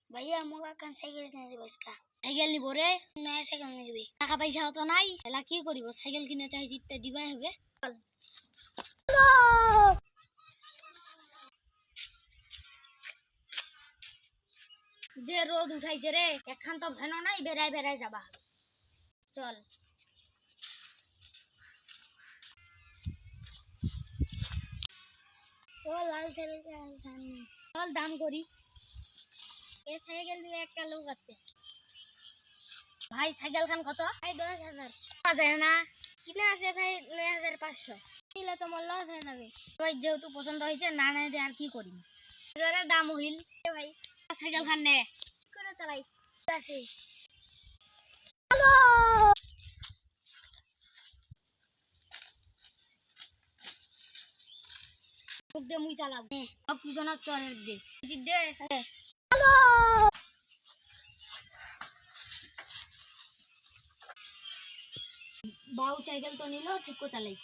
ভাইয়া মোক এখন সাইকেল কিনে দিব ইসকা সাইকেল নিব রে নয়া সাইকেল কিনে দিবি টাকা পয়সা তো নাই এলা কি করিব সাইকেল কিনে চাই জিততে দিবাই হবে যে রোদ উঠাইছে রে একখান তো ভেনো নাই বেড়াই বেড়াই যাবা চল ও লাল সাইকেল চল দাম করি এ সাইকেল দিয়ে একটা লোক আছে ভাই সাইকেল খান কত ভাই 10,000 আছে না কিনে আছে ভাই 9,500 নিলে তো মোর লস হয়ে যাবে ভাই যেহেতু পছন্দ হয়েছে না না দিয়ে আর কি করি এবারে দাম হইল ভাই সাইকেল খান নে করে চালাইস আছে হ্যালো মুখ দে মুই চালাব সব পিছনে চরের দে দে হ্যালো বাউ সাইকেল তো নিল ঠিক করে চালাই